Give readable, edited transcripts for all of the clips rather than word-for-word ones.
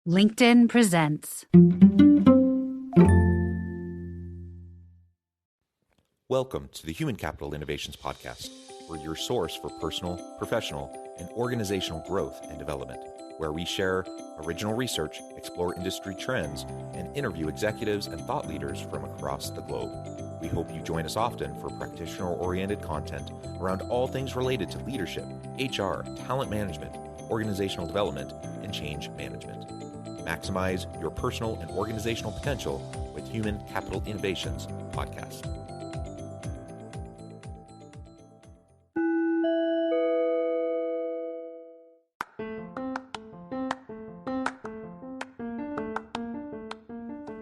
LinkedIn presents. Welcome to the Human Capital Innovations Podcast. We're your source for personal, professional, and organizational growth and development, where we share original research, explore industry trends, and interview executives and thought leaders from across the globe. We hope you join us often for practitioner-oriented content around all things related to leadership, HR, talent management, organizational development, and change management. Maximize your personal and organizational potential with Human Capital Innovations Podcast.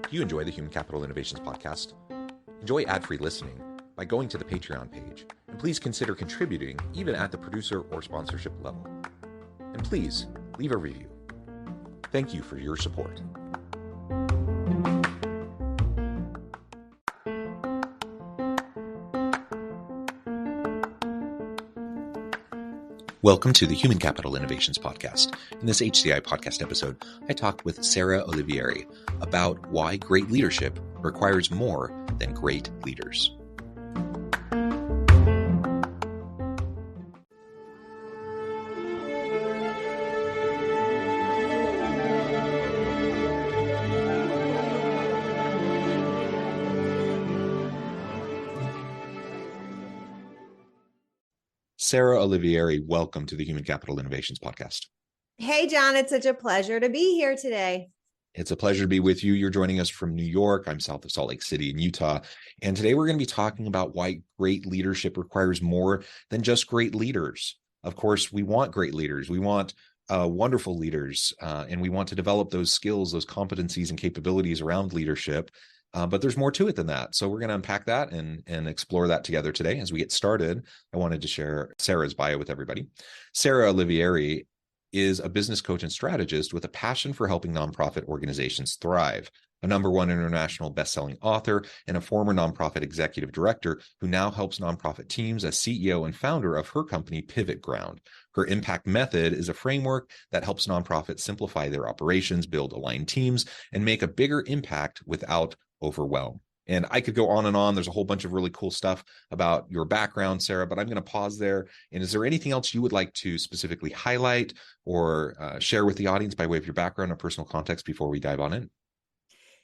Do you enjoy the Human Capital Innovations Podcast? Enjoy ad-free listening by going to the Patreon page, and please consider contributing even at the producer or sponsorship level. And please leave a review. Thank you for your support. Welcome to the Human Capital Innovations Podcast. In this HCI Podcast episode, I talked with Sarah Olivieri about why great leadership requires more than great leaders. Sarah Olivieri, welcome to the Human Capital Innovations Podcast. Hey, John, it's such a pleasure to be here today. It's a pleasure to be with you. You're joining us from New York. I'm south of Salt Lake City in Utah. And today we're going to be talking about why great leadership requires more than just great leaders. Of course, we want great leaders. We want wonderful leaders, and we want to develop those skills, those competencies and capabilities around leadership. But there's more to it than that. So we're going to unpack that and explore that together today. As we get started, I wanted to share Sarah's bio with everybody. Sarah Olivieri is a business coach and strategist with a passion for helping nonprofit organizations thrive, a #1 international best-selling author, and a former nonprofit executive director who now helps nonprofit teams as CEO and founder of her company, Pivot Ground. Her impact method is a framework that helps nonprofits simplify their operations, build aligned teams, and make a bigger impact without overwhelm. And I could go on and on. There's a whole bunch of really cool stuff about your background, Sarah, but I'm going to pause there. And is there anything else you would like to specifically highlight or share with the audience by way of your background or personal context before we dive on in?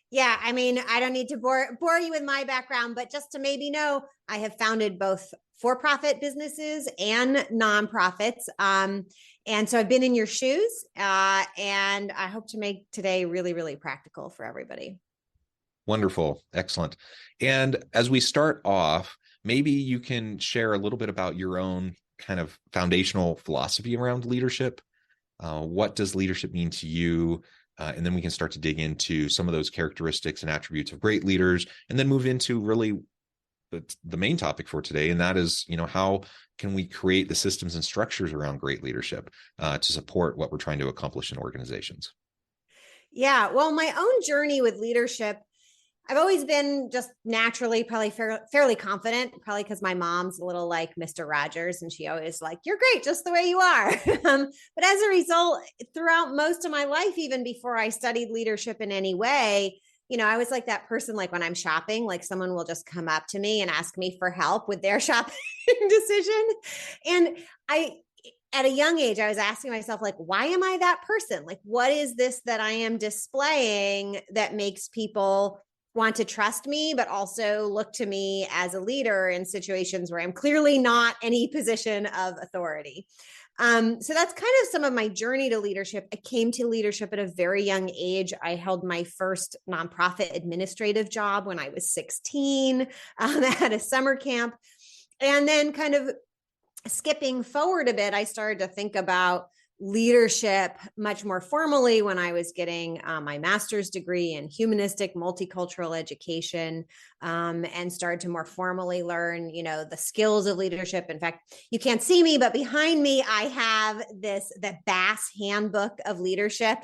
Yeah, I mean, I don't need to bore you with my background, but just to maybe know, I have founded both for-profit businesses and nonprofits. And so I've been in your shoes, and I hope to make today really, really practical for everybody. Wonderful. Excellent. And as we start off, maybe you can share a little bit about your own kind of foundational philosophy around leadership. What does leadership mean to you? And then we can start to dig into some of those characteristics and attributes of great leaders, and then move into really the main topic for today. And that is, how can we create the systems and structures around great leadership to support what we're trying to accomplish in organizations? Yeah, well, my own journey with leadership, I've always been just naturally probably fairly confident, probably because my mom's a little like Mr. Rogers, and she always like, you're great just the way you are. But as a result, throughout most of my life, even before I studied leadership in any way, I was like that person, like when I'm shopping, like someone will just come up to me and ask me for help with their shopping decision. And at a young age, I was asking myself, like, why am I that person? Like, what is this that I am displaying that makes people want to trust me, but also look to me as a leader in situations where I'm clearly not any position of authority. So that's kind of some of my journey to leadership. I came to leadership at a very young age. I held my first nonprofit administrative job when I was 16 at a summer camp. And then kind of skipping forward a bit, I started to think about leadership much more formally when I was getting my master's degree in humanistic multicultural education, and started to more formally learn, the skills of leadership. In fact, you can't see me, but behind me, I have the BASK handbook of leadership,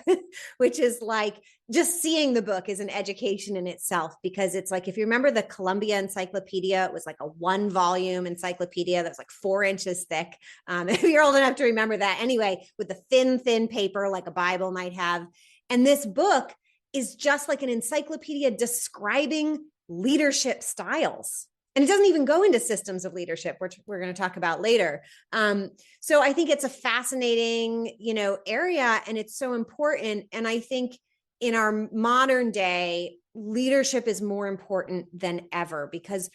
which is like, just seeing the book is an education in itself, because it's like, if you remember the Columbia Encyclopedia, it was like a 1-volume encyclopedia that's like 4 inches thick. If you're old enough to remember that, anyway, with the thin paper, like a Bible might have. And this book is just like an encyclopedia describing leadership styles. And it doesn't even go into systems of leadership, which we're going to talk about later. So I think it's a fascinating, area, and it's so important. And I think in our modern day, leadership is more important than ever, because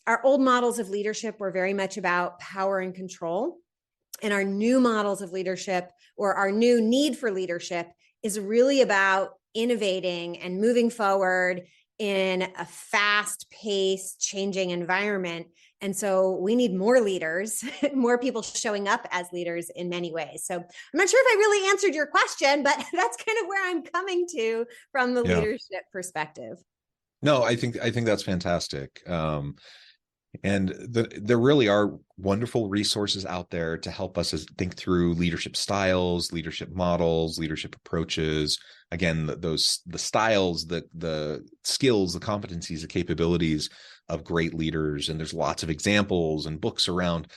our old models of leadership were very much about power and control. And our new models of leadership, or our new need for leadership, is really about innovating and moving forward in a fast-paced, changing environment. And so we need more leaders, more people showing up as leaders in many ways. So I'm not sure if I really answered your question, but that's kind of where I'm coming to from the leadership perspective. No, I think that's fantastic. And there really are wonderful resources out there to help us think through leadership styles, leadership models, leadership approaches. Again, the styles, the skills, the competencies, the capabilities of great leaders. And there's lots of examples and books around,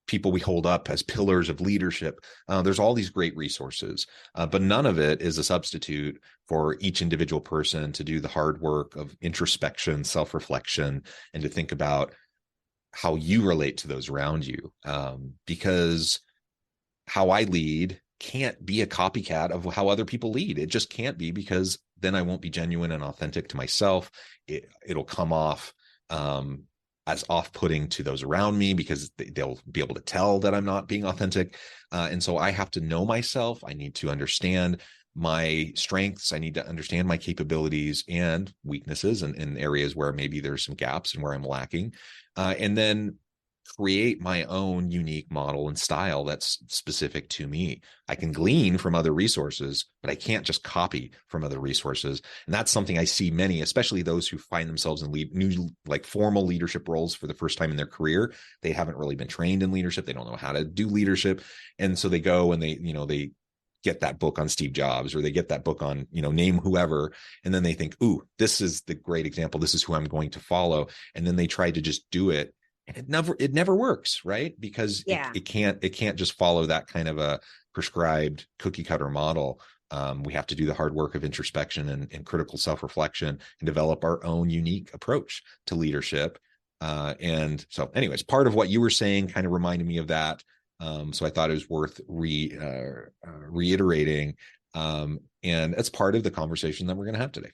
people we hold up as pillars of leadership. There's all these great resources, but none of it is a substitute for each individual person to do the hard work of introspection, self-reflection, and to think about how you relate to those around you. Because how I lead can't be a copycat of how other people lead. It just can't be, because then I won't be genuine and authentic to myself. It'll come off as off-putting to those around me, because they'll be able to tell that I'm not being authentic. And so I have to know myself. I need to understand my strengths. I need to understand my capabilities and weaknesses, and areas where maybe there's some gaps and where I'm lacking. And then create my own unique model and style that's specific to me. I can glean from other resources, but I can't just copy from other resources. And that's something I see many, especially those who find themselves in new, like formal leadership roles for the first time in their career. They haven't really been trained in leadership. They don't know how to do leadership. And so they go and they get that book on Steve Jobs, or they get that book on, name whoever. And then they think, ooh, this is the great example. This is who I'm going to follow. And then they try to just do it. And it never works, right? Because it can't just follow that kind of a prescribed cookie cutter model. We have to do the hard work of introspection and critical self-reflection, and develop our own unique approach to leadership. And so anyways, part of what you were saying kind of reminded me of that. So I thought it was worth reiterating. And it's part of the conversation that we're going to have today.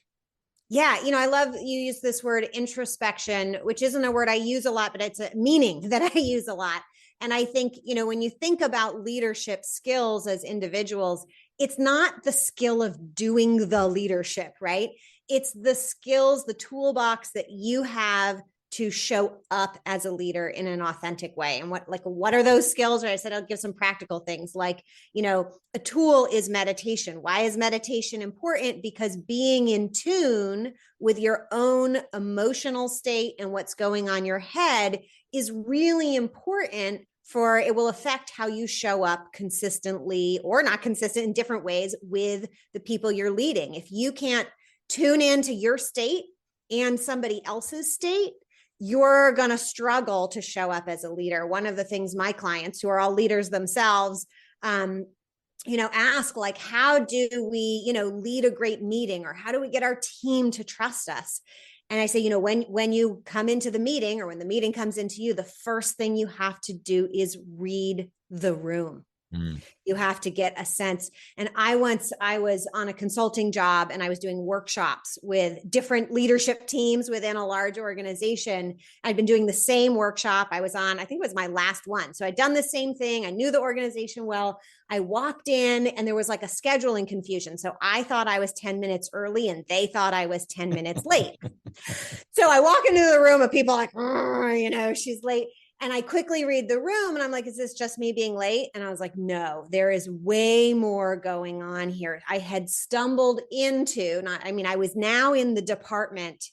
Yeah. I love you use this word introspection, which isn't a word I use a lot, but it's a meaning that I use a lot. And I think, when you think about leadership skills as individuals, it's not the skill of doing the leadership, right? It's the skills, the toolbox that you have to show up as a leader in an authentic way. And what are those skills? Or I said, I'll give some practical things like, a tool is meditation. Why is meditation important? Because being in tune with your own emotional state and what's going on in your head is really important, for it will affect how you show up consistently or not consistent in different ways with the people you're leading. If you can't tune into your state and somebody else's state, you're going to struggle to show up as a leader. One of the things my clients, who are all leaders themselves, ask, like, how do we, lead a great meeting, or how do we get our team to trust us? And I say, when you come into the meeting, or when the meeting comes into you, the first thing you have to do is read the room. You have to get a sense. And I was on a consulting job, and I was doing workshops with different leadership teams within a large organization. I'd been doing the same workshop. I was on, I think it was my last one. So I'd done the same thing. I knew the organization well. I walked in, and there was like a scheduling confusion. So I thought I was 10 minutes early, and they thought I was 10 minutes late. So I walk into the room, and people are like, she's late. And I quickly read the room, and I'm like, is this just me being late? And I was like, no, there is way more going on here. I had stumbled into, I was now in the department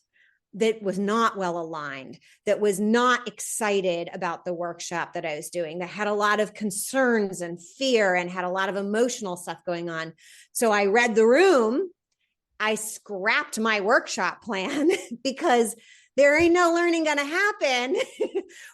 that was not well aligned, that was not excited about the workshop that I was doing, that had a lot of concerns and fear and had a lot of emotional stuff going on. So I read the room. I scrapped my workshop plan because there ain't no learning going to happen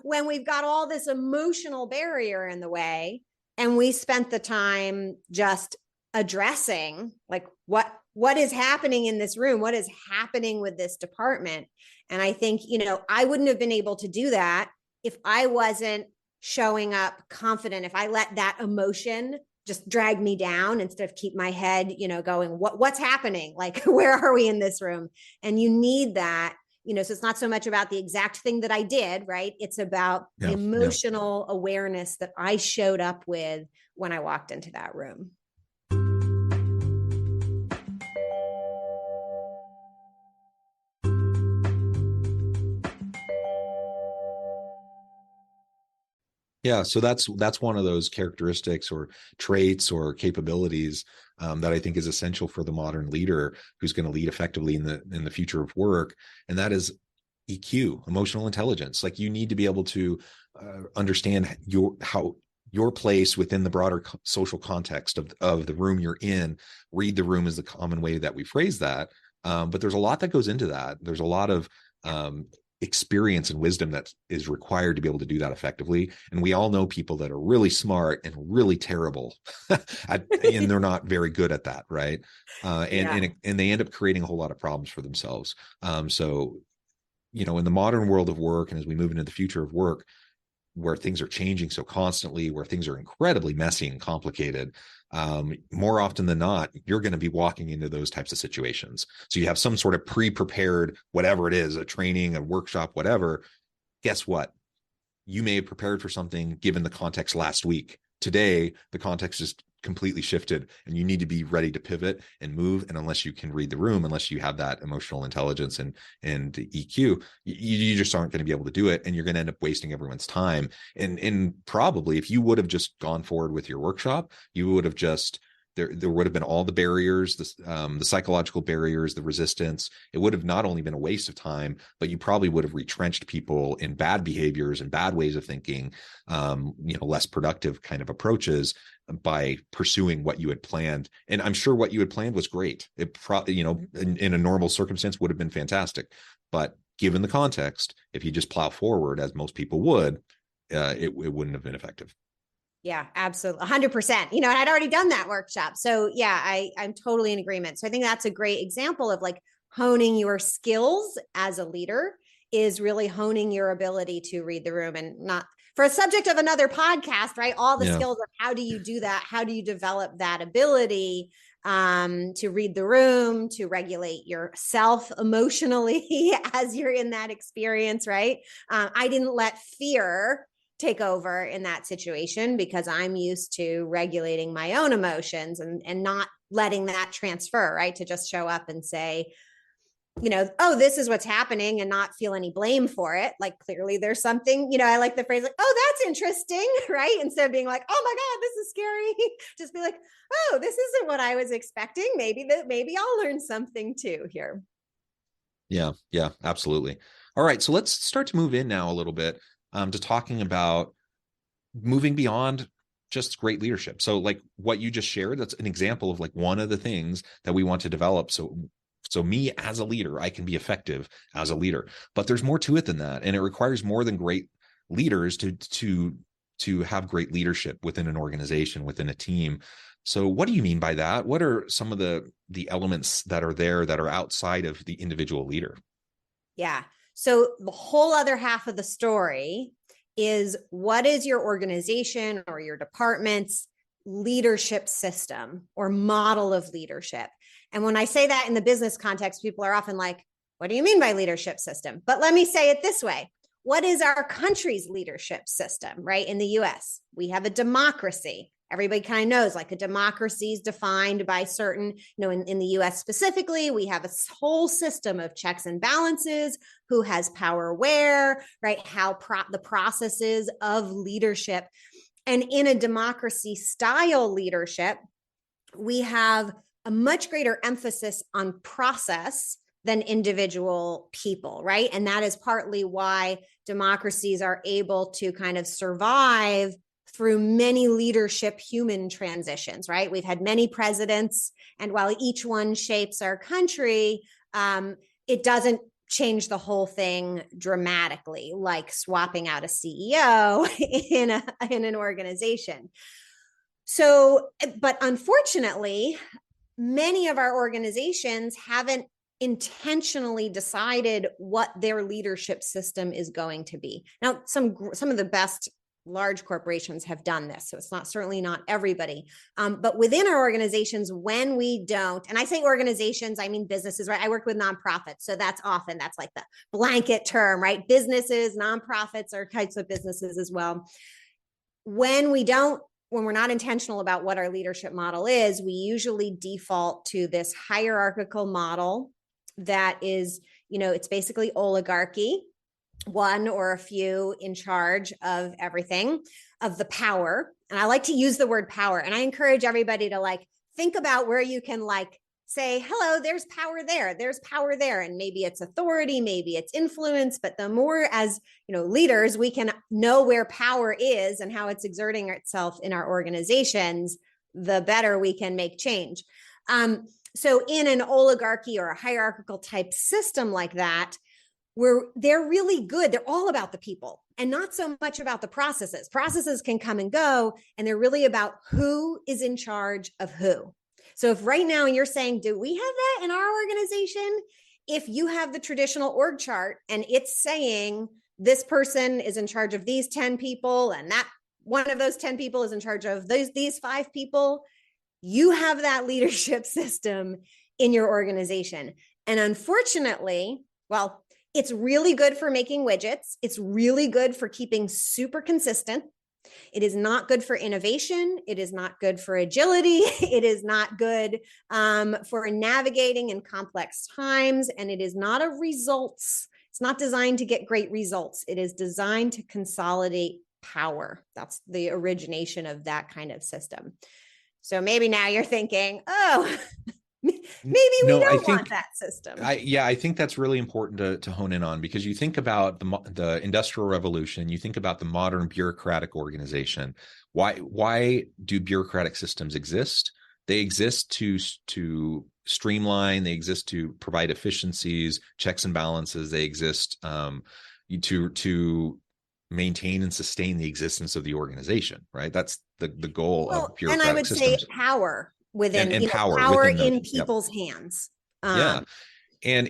when we've got all this emotional barrier in the way. And we spent the time just addressing like what is happening in this room, what is happening with this department. And I think, I wouldn't have been able to do that if I wasn't showing up confident, if I let that emotion just drag me down instead of keep my head, going, what's happening? Like, where are we in this room? And you need that, so it's not so much about the exact thing that I did, right? It's about the emotional awareness that I showed up with when I walked into that room. Yeah, so that's one of those characteristics or traits or capabilities that I think is essential for the modern leader who's going to lead effectively in the future of work, and that is EQ, emotional intelligence. Like, you need to be able to understand your place within the broader social context of the room you're in. Read the room is the common way that we phrase that, but there's a lot that goes into that. There's a lot of experience and wisdom that is required to be able to do that effectively. And we all know people that are really smart and really terrible and they're not very good at that. Right. And they end up creating a whole lot of problems for themselves. So, in the modern world of work, and as we move into the future of work, where things are changing so constantly, where things are incredibly messy and complicated, more often than not, you're going to be walking into those types of situations. So you have some sort of pre-prepared, whatever it is, a training, a workshop, whatever. Guess what? You may have prepared for something given the context last week. Today, the context is completely shifted, and you need to be ready to pivot and move. And unless you can read the room, unless you have that emotional intelligence and EQ, you just aren't going to be able to do it. And you're going to end up wasting everyone's time. And probably if you would have just gone forward with your workshop, you would have just, there would have been all the barriers, the psychological barriers, the resistance. It would have not only been a waste of time, but you probably would have retrenched people in bad behaviors and bad ways of thinking, less productive kind of approaches by pursuing what you had planned. And I'm sure what you had planned was great. It probably, in a normal circumstance would have been fantastic. But given the context, if you just plow forward, as most people would, it wouldn't have been effective. Yeah, absolutely. 100%. And I'd already done that workshop. So yeah, I'm totally in agreement. So I think that's a great example of like honing your skills as a leader is really honing your ability to read the room, and not for a subject of another podcast, right? All the skills of how do you do that? How do you develop that ability to read the room, to regulate yourself emotionally as you're in that experience, right? I didn't let fear take over in that situation because I'm used to regulating my own emotions and not letting that transfer, right? To just show up and say, oh, this is what's happening, and not feel any blame for it. Like, clearly there's something, I like the phrase like, oh, that's interesting, right? Instead of being like, oh my God, this is scary. Just be like, oh, this isn't what I was expecting. Maybe I'll learn something too here. Yeah, absolutely. All right. So let's start to move in now a little bit to talking about moving beyond just great leadership. So like what you just shared, that's an example of like one of the things that we want to develop. So me as a leader, I can be effective as a leader, but there's more to it than that. And it requires more than great leaders to have great leadership within an organization, within a team. So what do you mean by that? What are some of the elements that are there that are outside of the individual leader? Yeah. So the whole other half of the story is, what is your organization or your department's leadership system or model of leadership? And when I say that in the business context, people are often like, what do you mean by leadership system? But let me say it this way. What is our country's leadership system, right? In the US, we have a democracy. Everybody kind of knows, like, a democracy is defined by certain, in the US specifically, we have a whole system of checks and balances, who has power where, right? How the processes of leadership. And in a democracy style leadership, we have a much greater emphasis on process than individual people, right? And that is partly why democracies are able to kind of survive through many leadership human transitions, right? We've had many presidents, and while each one shapes our country, it doesn't change the whole thing dramatically, like swapping out a CEO in an organization. So, but unfortunately, many of our organizations haven't intentionally decided what their leadership system is going to be. Now, some of the best large corporations have done this, so it's certainly not everybody. But within our organizations, when we don't, and I say organizations, I mean businesses, right? I work with nonprofits, so that's like the blanket term, right? Businesses, nonprofits are types of businesses as well. When we're not intentional about what our leadership model is, we usually default to this hierarchical model that is, it's basically oligarchy, one or a few in charge of everything, of the power. And I like to use the word power. And I encourage everybody to think about where you can say, hello, there's power there. And maybe it's authority, maybe it's influence, but the more as, leaders, we can know where power is and how it's exerting itself in our organizations, the better we can make change. So in an oligarchy or a hierarchical type system like that, they're really good. They're all about the people and not so much about the processes. Processes can come and go, and they're really about who is in charge of who. So if right now you're saying, do we have that in our organization? If you have the traditional org chart and it's saying this person is in charge of these 10 people and that one of those 10 people is in charge of these 5 people, you have that leadership system in your organization. And unfortunately, well, it's really good for making widgets. It's really good for keeping super consistent. It is not good for innovation. It is not good for agility. It is not good for navigating in complex times. And it is not it's not designed to get great results. It is designed to consolidate power. That's the origination of that kind of system. So maybe now you're thinking, oh, maybe we don't want that system. I think that's really important to hone in on, because you think about the Industrial Revolution, you think about the modern bureaucratic organization. Why do bureaucratic systems exist? They exist to streamline. They exist to provide efficiencies, checks and balances. They exist to maintain and sustain the existence of the organization. Right? That's the goal of bureaucratic systems. And I would say power. Within power in people's hands. And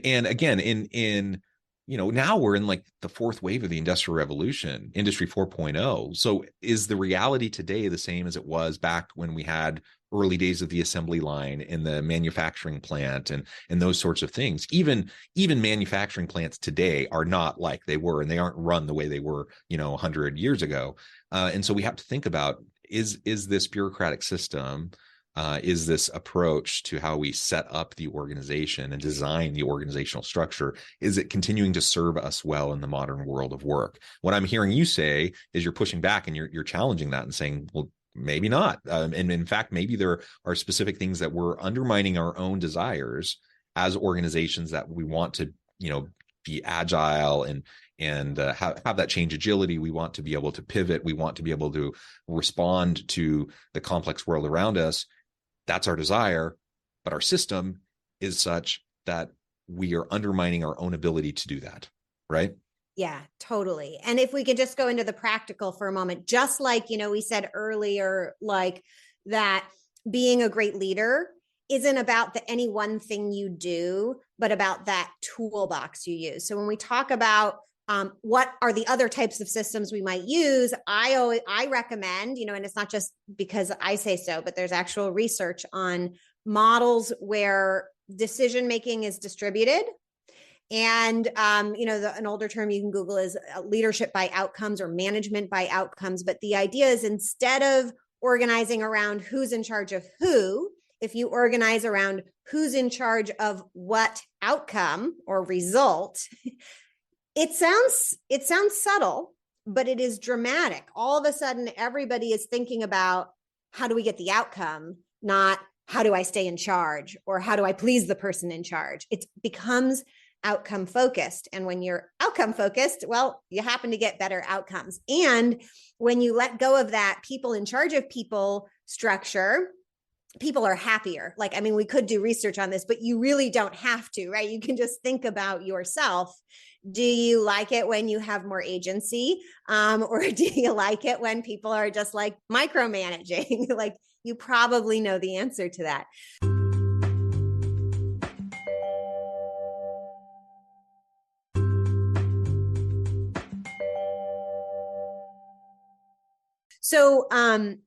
again, in now we're in the fourth wave of the Industrial Revolution, Industry 4.0. So is the reality today the same as it was back when we had early days of the assembly line and the manufacturing plant and those sorts of things? Even manufacturing plants today are not like they were, and they aren't run the way they were 100 years ago. And so we have to think about, is this bureaucratic system, is this approach to how we set up the organization and design the organizational structure, is it continuing to serve us well in the modern world of work? What I'm hearing you say is you're pushing back and you're challenging that and saying, well, maybe not. And in fact, maybe there are specific things that we're undermining our own desires as organizations, that we want to, be agile and have that change agility. We want to be able to pivot. We want to be able to respond to the complex world around us. That's our desire, but our system is such that we are undermining our own ability to do that, right? Yeah, totally. And if we could just go into the practical for a moment, just like, we said earlier, that being a great leader isn't about any one thing you do, but about that toolbox you use. So when we talk about what are the other types of systems we might use, I recommend, and it's not just because I say so, but there's actual research on models where decision-making is distributed. And, an older term you can Google is leadership by outcomes or management by outcomes. But the idea is, instead of organizing around who's in charge of who, if you organize around who's in charge of what outcome or result, it sounds subtle, but it is dramatic. All of a sudden, everybody is thinking about, how do we get the outcome, not how do I stay in charge or how do I please the person in charge. It becomes outcome focused. And when you're outcome focused, well, you happen to get better outcomes. And when you let go of that people in charge of people structure, people are happier. Like, I mean, we could do research on this, but you really don't have to, right? You can just think about yourself. Do you like it when you have more agency? Or do you like it when people are just like micromanaging? Like, you probably know the answer to that. So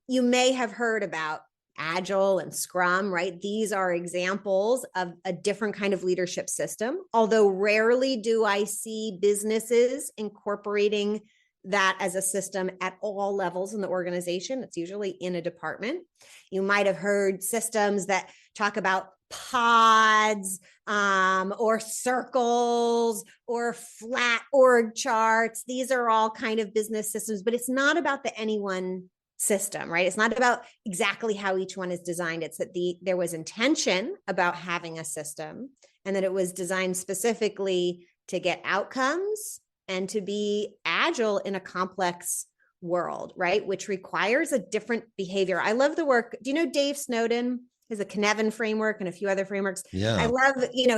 you may have heard about Agile and Scrum, right? These are examples of a different kind of leadership system, although rarely do I see businesses incorporating that as a system at all levels in the organization. It's usually in a department. You might have heard systems that talk about pods or circles or flat org charts. These are all kind of business systems, but it's not about the anyone system, right? It's not about exactly how each one is designed. It's that there was intention about having a system, and that it was designed specifically to get outcomes and to be agile in a complex world, right? Which requires a different behavior. I love the work. Do you know Dave Snowden? Has a Cynefin framework and a few other frameworks. Yeah. I love,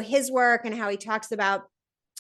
his work and how he talks about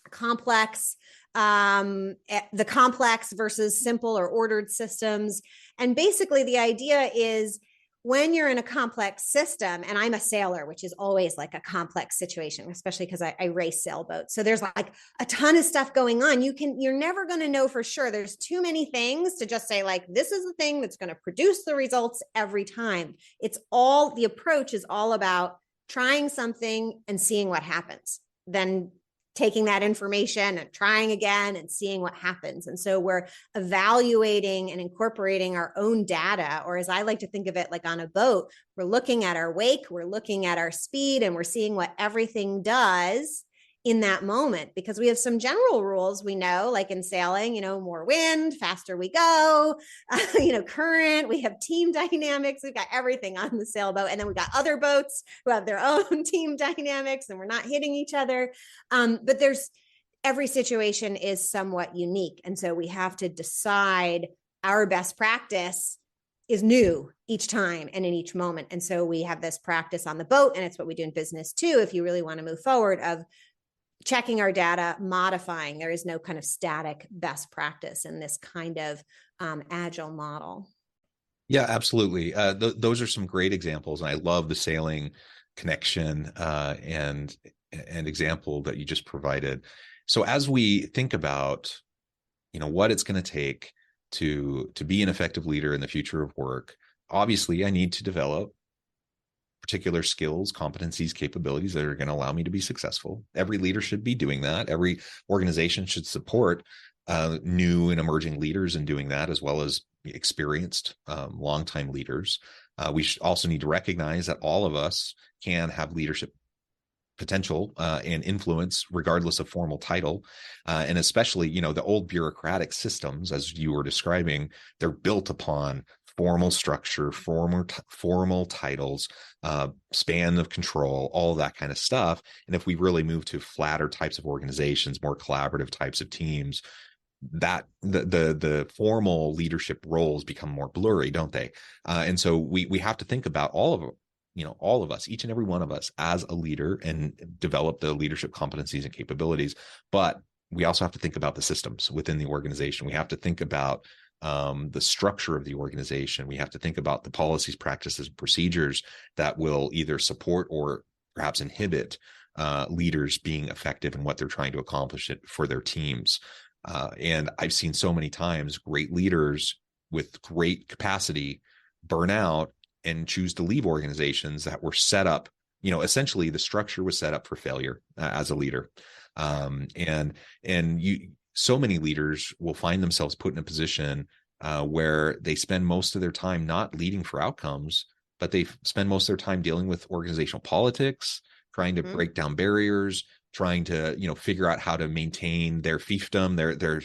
complex, the complex versus simple or ordered systems. And basically the idea is when you're in a complex system, and I'm a sailor, which is always like a complex situation, especially because I race sailboats. So there's like a ton of stuff going on. You're never going to know for sure. There's too many things to just say like, this is the thing that's going to produce the results every time. The approach is all about trying something and seeing what happens. Then taking that information and trying again and seeing what happens. And so we're evaluating and incorporating our own data, or as I like to think of it, like on a boat, we're looking at our wake, we're looking at our speed, and we're seeing what everything does in that moment, because we have some general rules we know, like in sailing, more wind, faster we go, current, we have team dynamics, we've got everything on the sailboat. And then we've got other boats who have their own team dynamics and we're not hitting each other. But every situation is somewhat unique. And so we have to decide our best practice is new each time and in each moment. And so we have this practice on the boat, and it's what we do in business too, if you really want to move forward, of checking our data, modifying. There is no kind of static best practice in this kind of agile model. Yeah, absolutely. Those are some great examples. And I love the sailing connection and example that you just provided. So as we think about, what it's going to take to be an effective leader in the future of work, obviously I need to develop particular skills, competencies, capabilities that are going to allow me to be successful. Every leader should be doing that. Every organization should support new and emerging leaders in doing that, as well as experienced, longtime leaders. We also need to recognize that all of us can have leadership potential and influence regardless of formal title. And especially, the old bureaucratic systems, as you were describing, they're built upon formal structure, formal titles, span of control, all that kind of stuff. And if we really move to flatter types of organizations, more collaborative types of teams, that the formal leadership roles become more blurry, don't they? And so we have to think about all of us, each and every one of us as a leader, and develop the leadership competencies and capabilities. But we also have to think about the systems within the organization. We have to think about the structure of the organization. We have to think about the policies, practices, procedures that will either support or perhaps inhibit leaders being effective in what they're trying to accomplish for their teams. And I've seen so many times great leaders with great capacity burn out and choose to leave organizations that were set up, essentially the structure was set up for failure as a leader. So many leaders will find themselves put in a position where they spend most of their time not leading for outcomes, but they spend most of their time dealing with organizational politics, trying to break down barriers, trying to, figure out how to maintain their fiefdom,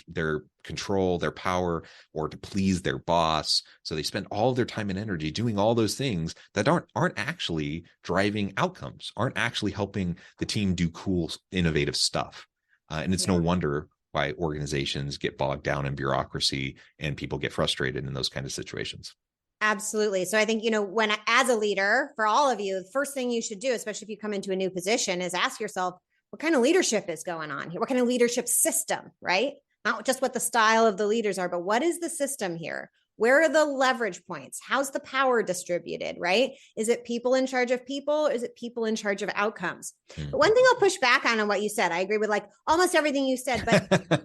their control, their power, or to please their boss. So they spend all of their time and energy doing all those things that aren't actually driving outcomes, aren't actually helping the team do cool, innovative stuff. And it's no wonder why organizations get bogged down in bureaucracy and people get frustrated in those kind of situations. Absolutely. So I think, when as a leader, for all of you, the first thing you should do, especially if you come into a new position, is ask yourself, what kind of leadership is going on here? What kind of leadership system, right? Not just what the style of the leaders are, but what is the system here? Where are the leverage points? How's the power distributed, right? Is it people in charge of people? Or is it people in charge of outcomes? Mm. But one thing I'll push back on what you said, I agree with like almost everything you said, but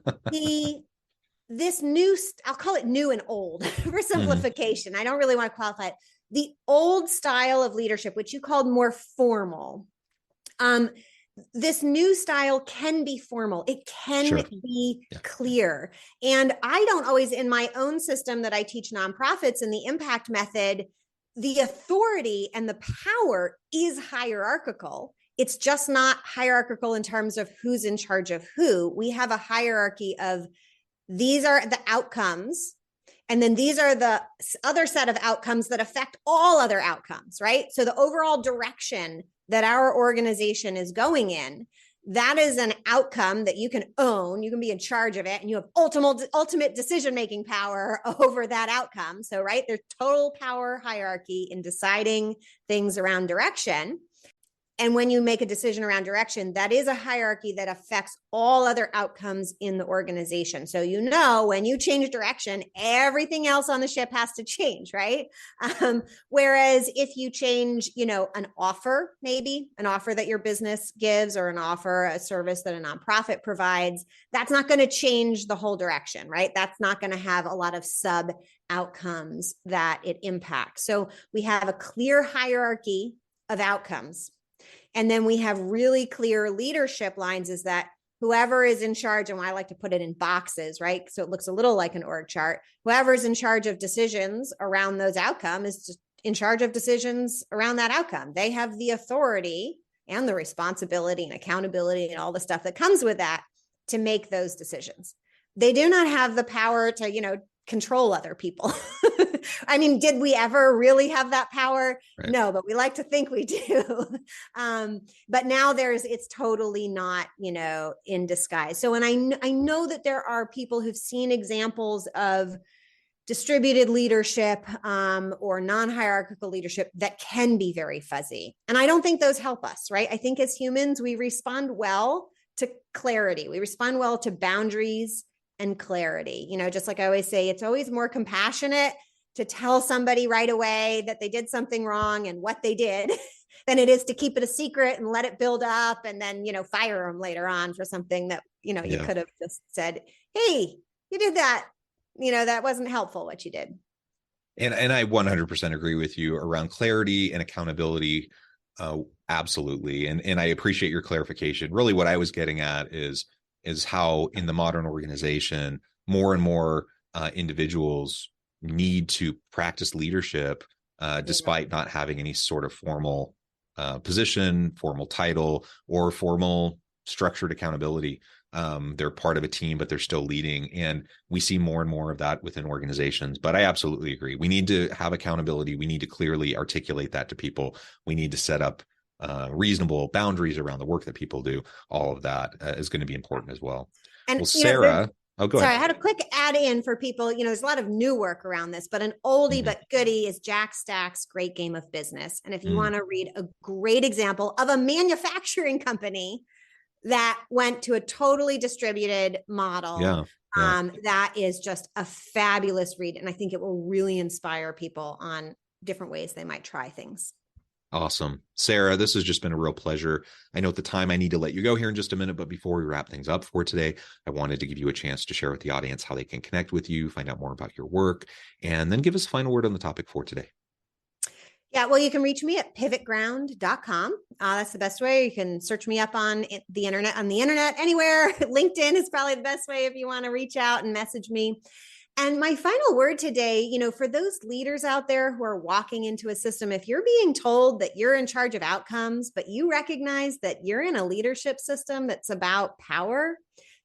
this new, I'll call it new and old for simplification. I don't really want to qualify it. The old style of leadership, which you called more formal, this new style can be formal. It can be clear. And I don't always, in my own system that I teach nonprofits in the impact method, the authority and the power is hierarchical. It's just not hierarchical in terms of who's in charge of who. We have a hierarchy of these are the outcomes, and then these are the other set of outcomes that affect all other outcomes, right? So the overall direction that our organization is going in, that is an outcome that you can own. You can be in charge of it, and you have ultimate decision-making power over that outcome. So, right, there's total power hierarchy in deciding things around direction. And when you make a decision around direction, that is a hierarchy that affects all other outcomes in the organization. So, when you change direction, everything else on the ship has to change, right? Whereas if you change, an offer, maybe an offer that your business gives, or a service that a nonprofit provides, that's not going to change the whole direction, right? That's not going to have a lot of sub outcomes that it impacts. So we have a clear hierarchy of outcomes. And then we have really clear leadership lines, is that whoever is in charge, and I like to put it in boxes, right? So it looks a little like an org chart. Whoever's in charge of decisions around those outcomes is just in charge of decisions around that outcome. They have the authority and the responsibility and accountability and all the stuff that comes with that to make those decisions. They do not have the power to, control other people. I mean, did we ever really have that power? Right. No, but we like to think we do. But now it's totally not, in disguise. So, and I know that there are people who've seen examples of distributed leadership or non-hierarchical leadership that can be very fuzzy. And I don't think those help us, right? I think as humans, we respond well to clarity. We respond well to boundaries and clarity. Just like I always say, it's always more compassionate to tell somebody right away that they did something wrong and what they did than it is to keep it a secret and let it build up and then, fire them later on for something that, you could have just said, hey, you did that. That wasn't helpful what you did. And I 100% agree with you around clarity and accountability. Absolutely. And I appreciate your clarification. Really what I was getting at is how in the modern organization, more and more individuals need to practice leadership despite not having any sort of formal position, formal title, or formal structured accountability. They're part of a team, but they're still leading. And we see more and more of that within organizations. But I absolutely agree. We need to have accountability. We need to clearly articulate that to people. We need to set up reasonable boundaries around the work that people do. All of that is going to be important as well. And well, Sarah, go ahead. I had a quick add in for people. There's a lot of new work around this, but an oldie but goodie is Jack Stack's Great Game of Business. And if you want to read a great example of a manufacturing company that went to a totally distributed model, that is just a fabulous read. And I think it will really inspire people on different ways they might try things. Awesome. Sarah, this has just been a real pleasure. I know at the time I need to let you go here in just a minute, but before we wrap things up for today, I wanted to give you a chance to share with the audience how they can connect with you, find out more about your work, and then give us a final word on the topic for today. Yeah, well, you can reach me at pivotground.com. That's the best way. You can search me up on the internet, anywhere. LinkedIn is probably the best way if you want to reach out and message me. And my final word today, for those leaders out there who are walking into a system, if you're being told that you're in charge of outcomes, but you recognize that you're in a leadership system that's about power,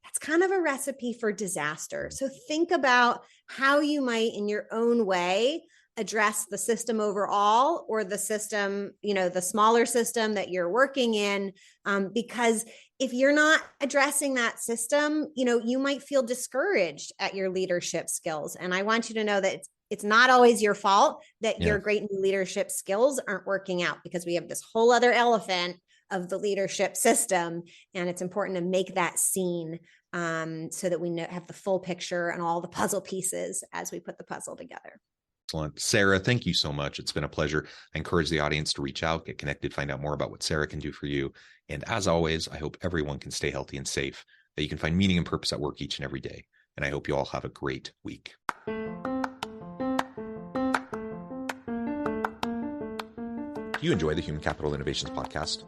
that's kind of a recipe for disaster. So think about how you might, in your own way, address the system overall, or the system, the smaller system that you're working in, because if you're not addressing that system, you might feel discouraged at your leadership skills. And I want you to know that it's it's not always your fault that your great new leadership skills aren't working out, because we have this whole other elephant of the leadership system. And it's important to make that seen so that we have the full picture and all the puzzle pieces as we put the puzzle together. Excellent. Sarah, thank you so much. It's been a pleasure. I encourage the audience to reach out, get connected, find out more about what Sarah can do for you. And as always, I hope everyone can stay healthy and safe, that you can find meaning and purpose at work each and every day. And I hope you all have a great week. Do you enjoy the Human Capital Innovations podcast?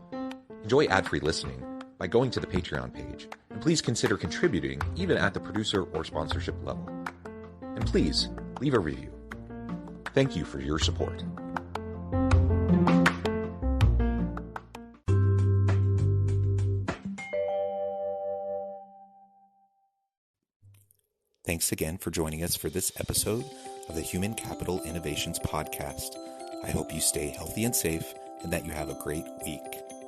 Enjoy ad-free listening by going to the Patreon page. And please consider contributing even at the producer or sponsorship level. And please leave a review. Thank you for your support. Thanks again for joining us for this episode of the Human Capital Innovations Podcast. I hope you stay healthy and safe and that you have a great week.